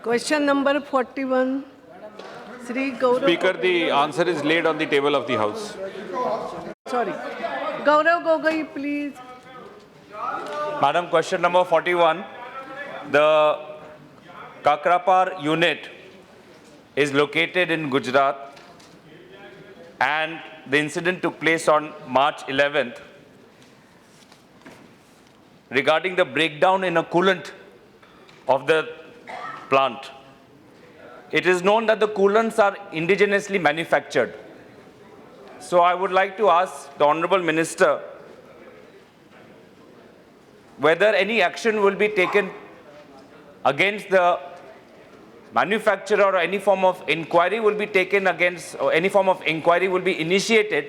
Question number 41. Sri Gaurav. Speaker, the answer is laid on the table of the House. Sorry. Gaurav Gogoi, please. Madam, question number 41. The Kakarapar unit is located in Gujarat and the incident took place on March 11th regarding the breakdown in a coolant of the plant. It is known that the coolants are indigenously manufactured. So I would like to ask the Honorable Minister whether any action will be taken against the manufacturer or any form of inquiry will be taken against, or any form of inquiry will be initiated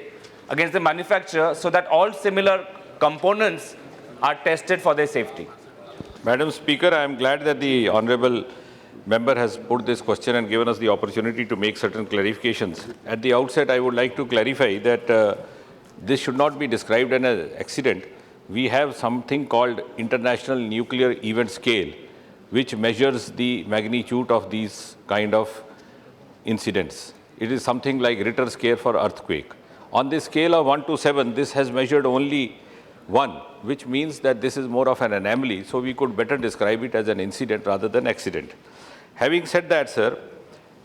against the manufacturer so that all similar components are tested for their safety. Madam Speaker, I am glad that the Honorable Member has put this question and given us the opportunity to make certain clarifications. At the outset, I would like to clarify that this should not be described as an accident. We have something called International Nuclear Event Scale, which measures the magnitude of these kind of incidents. It is something like Richter scale for earthquake. On this scale of 1 to 7, this has measured only 1, which means that this is more of an anomaly, so we could better describe it as an incident rather than accident. Having said that, sir,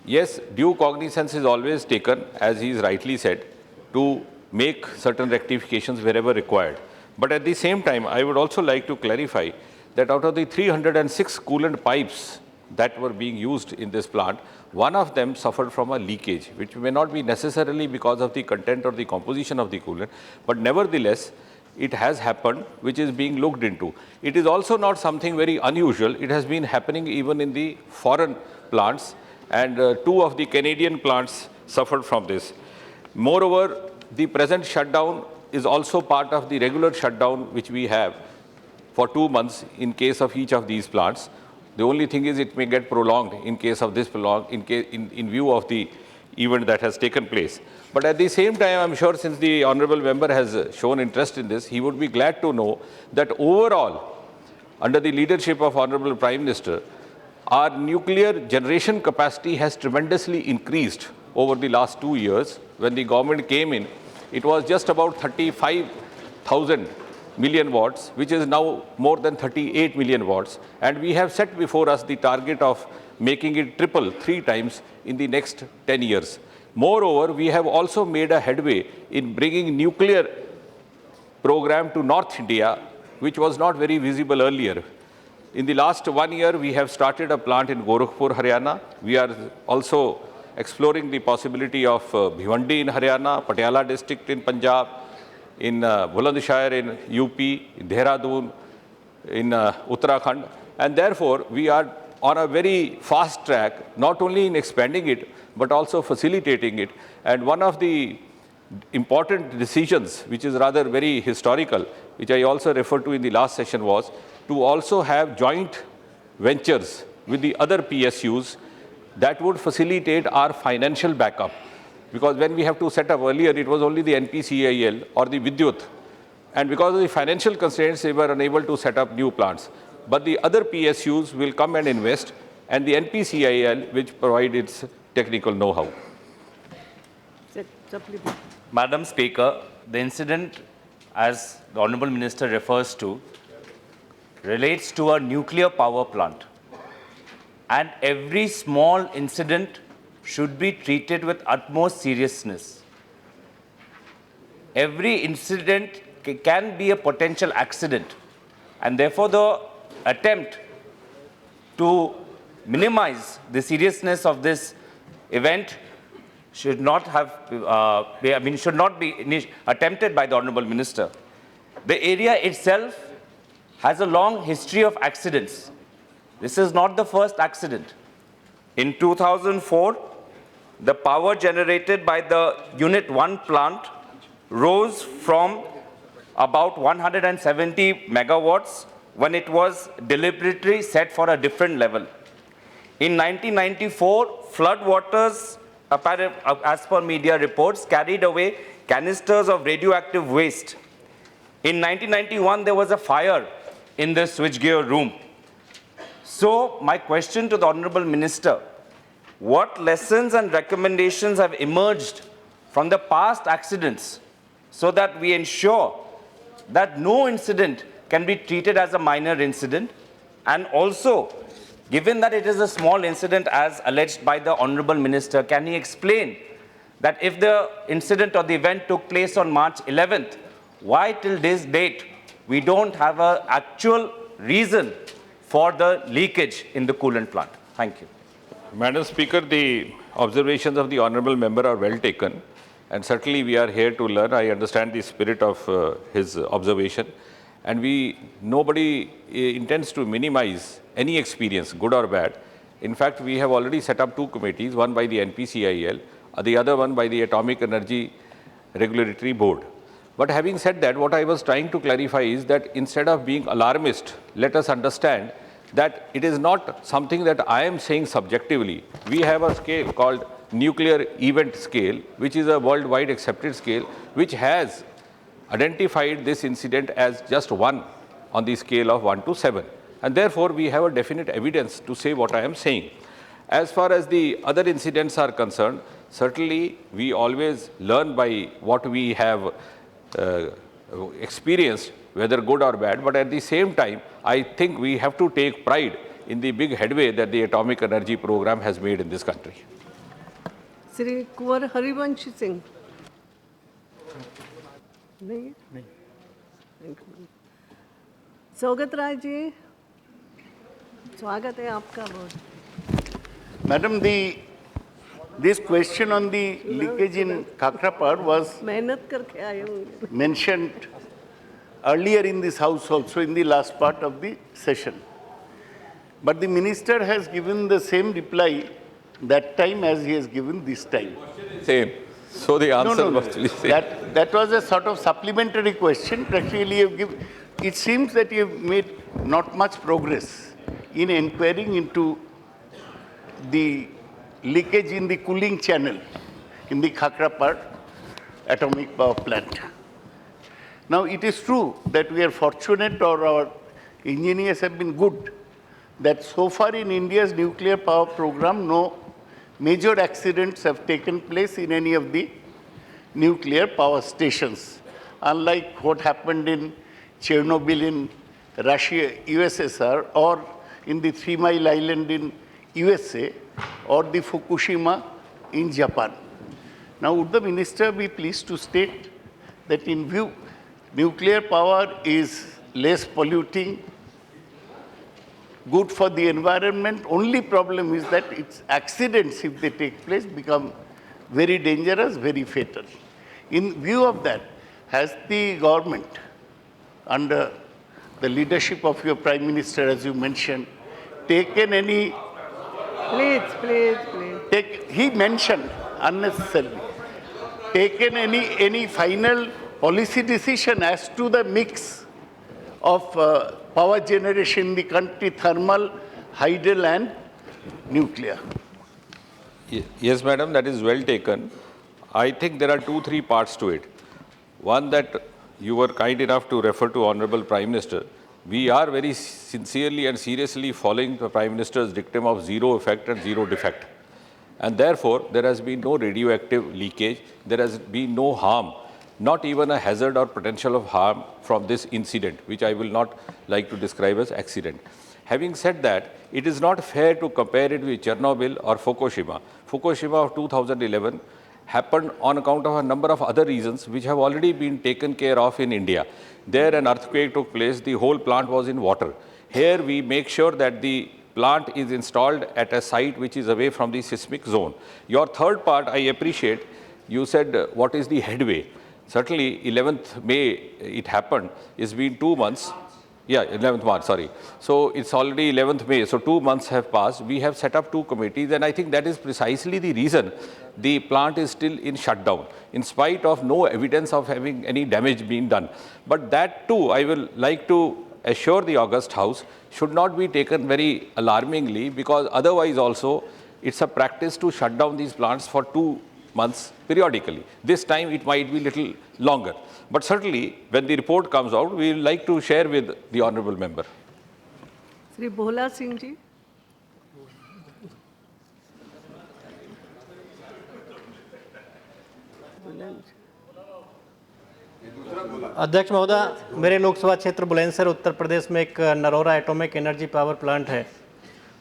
yes, due cognizance is always taken, as he is rightly said, to make certain rectifications wherever required. But at the same time, I would also like to clarify that out of the 306 coolant pipes that were being used in this plant, one of them suffered from a leakage, which may not be necessarily because of the content or the composition of the coolant, but nevertheless, it has happened, which is being looked into. It is also not something very unusual. It has been happening even in the foreign plants, and 2 of the Canadian plants suffered from this. Moreover, the present shutdown is also part of the regular shutdown which we have for 2 months in case of each of these plants. The only thing is it may get prolonged in case of this in view of the event that has taken place. But at the same time, I'm sure since the Honorable Member has shown interest in this, he would be glad to know that overall, under the leadership of Honorable Prime Minister, our nuclear generation capacity has tremendously increased over the last 2 years. When the government came in, it was just about 35,000 million watts, which is now more than 38 million watts. And we have set before us the target of making it triple 3 times in the next 10 years. Moreover, we have also made a headway in bringing nuclear program to North India, which was not very visible earlier. In the last 1 year, we have started a plant in Gorakhpur, Haryana. We are also exploring the possibility of Bhiwandi in Haryana, Patiala district in Punjab, in Bulandshahar in UP, in Dehradun, in Uttarakhand. And therefore, we are on a very fast track, not only in expanding it, but also facilitating it. And one of the important decisions, which is rather very historical, which I also referred to in the last session, was to also have joint ventures with the other PSUs that would facilitate our financial backup. Because when we have to set up earlier, it was only the NPCIL or the Vidyut. And because of the financial constraints, they were unable to set up new plants. But the other PSUs will come and invest, and the NPCIL, which provide its technical know-how. Madam Speaker, the incident, as the Honorable Minister refers to, relates to a nuclear power plant. And every small incident should be treated with utmost seriousness. Every incident can be a potential accident, and therefore the attempt to minimize the seriousness of this event should not have, should not be attempted by the Honorable Minister. The area itself has a long history of accidents. This is not the first accident. In 2004, the power generated by the Unit 1 plant rose from about 170 megawatts when it was deliberately set for a different level. In 1994, flood waters, as per media reports, carried away canisters of radioactive waste. In 1991, there was a fire in the switchgear room. So my question to the Honorable Minister, what lessons and recommendations have emerged from the past accidents so that we ensure that no incident can be treated as a minor incident? And also, given that it is a small incident as alleged by the Honorable Minister, can he explain that if the incident or the event took place on March 11th, why till this date we don't have an actual reason for the leakage in the coolant plant? Thank you. Madam Speaker, the observations of the honourable member are well taken, and certainly we are here to learn. I understand the spirit of his observation, and nobody intends to minimize any experience, good or bad. In fact, we have already set up two committees, one by the NPCIL, the other one by the Atomic Energy Regulatory Board. But having said that, what I was trying to clarify is that instead of being alarmist, let us understand that it is not something that I am saying subjectively. We have a scale called nuclear event scale, which is a worldwide accepted scale, which has identified this incident as just 1 on the scale of 1 to 7. And therefore, we have a definite evidence to say what I am saying. As far as the other incidents are concerned, certainly we always learn by what we have experienced, whether good or bad, but at the same time, I think we have to take pride in the big headway that the atomic energy program has made in this country. Sri Kuwar Harivansh Singh. नहीं स्वागत राय जी, स्वागत है आपका बहुत. Madam, this question on the leakage in Kakarapar was मेहनत करके आए होंगे. mentioned earlier in this house also in the last part of the session. But the minister has given the same reply that time as he has given this time. Same. So the answer was actually same. That was a sort of supplementary question. Practically, it seems that you have made not much progress in inquiring into the leakage in the cooling channel in the Kakarapar atomic power plant. Now, it is true that we are fortunate, or our engineers have been good, that so far in India's nuclear power program, no major accidents have taken place in any of the nuclear power stations. Unlike what happened in Chernobyl in Russia, USSR, or in the 3 Mile Island in USA, or the Fukushima in Japan. Now, would the minister be pleased to state that in view, nuclear power is less polluting, good for the environment. Only problem is that its accidents, if they take place, become very dangerous, very fatal. In view of that, has the government, under the leadership of your Prime Minister, as you mentioned, taken any... Please. He mentioned unnecessarily, taken any final policy decision as to the mix of power generation in the country, thermal, hydel and nuclear? Yes, madam, that is well taken. I think there are 2-3 parts to it. One, that you were kind enough to refer to Honorable Prime Minister. We are very sincerely and seriously following the Prime Minister's dictum of zero effect and zero defect. And therefore, there has been no radioactive leakage. There has been no harm, not even a hazard or potential of harm from this incident, which I will not like to describe as accident. Having said that, it is not fair to compare it with Chernobyl or Fukushima. Fukushima of 2011 happened on account of a number of other reasons which have already been taken care of in India. There an earthquake took place, the whole plant was in water. Here we make sure that the plant is installed at a site which is away from the seismic zone. Your third part, I appreciate, you said what is the headway. Certainly 11th May it happened, it's been 2 months. Yeah, 11th March, sorry. So it's already 11th May, so 2 months have passed. We have set up 2 committees, and I think that is precisely the reason the plant is still in shutdown, in spite of no evidence of having any damage being done. But that too, I will like to assure the August House, should not be taken very alarmingly, because otherwise also it's a practice to shut down these plants for 2 months periodically. This time it might be little longer. But certainly, when the report comes out, we will like to share with the honourable member. Sri Bhola Singh ji. अध्यक्ष महोदय, मेरे लोकसभा क्षेत्र बुलंदशहर उत्तर प्रदेश में एक Narora atomic energy power plant है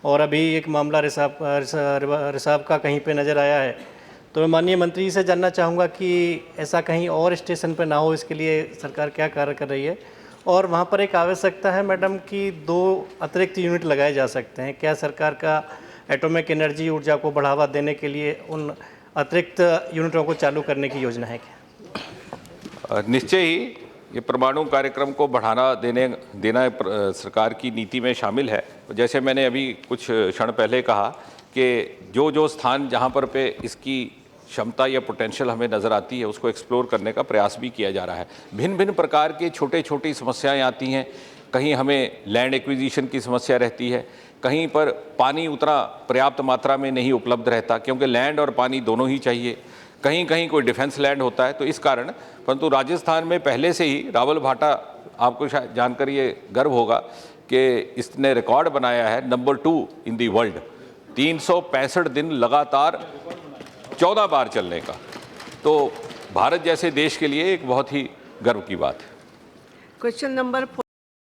और अभी एक मामला रिसाव का कहीं पे नज़र आया है। तो मैं माननीय मंत्री जी से जानना चाहूँगा कि ऐसा कहीं और स्टेशन पे ना हो, इसके लिए सरकार क्या कार्य कर रही है। और वहाँ पर एक आवश्यकता है मैडम कि 2 अतिरिक्त यूनिट लगाए जा सकते हैं। क्या सरकार का एटॉमिक एनर्जी ऊर्जा को बढ़ावा देने के लिए उन अतिरिक्त यूनिटों को चालू करने की योजना है क्या? निश्चय ही ये परमाणु कार्यक्रम को बढ़ाना देना सरकार की नीति में शामिल है। जैसे मैंने अभी कुछ क्षण पहले कहा कि जो स्थान जहाँ पर पे इसकी क्षमता या पोटेंशियल हमें नज़र आती है उसको एक्सप्लोर करने का प्रयास भी किया जा रहा है। भिन्न भिन्न प्रकार के छोटी समस्याएं आती हैं। कहीं हमें लैंड एक्विजिशन की समस्या रहती है, कहीं पर पानी उतना पर्याप्त मात्रा में नहीं उपलब्ध रहता क्योंकि लैंड और पानी दोनों ही चाहिए, कहीं कहीं कोई डिफेंस लैंड होता है। तो इस कारण, परंतु राजस्थान में पहले से ही रावल भाटा, आपको शायद जानकर ये गर्व होगा कि इसने रिकॉर्ड बनाया है नंबर 2 इन दी वर्ल्ड, 365 दिन लगातार 14 बार चलने का। तो भारत जैसे देश के लिए एक बहुत ही गर्व की बात है। Question number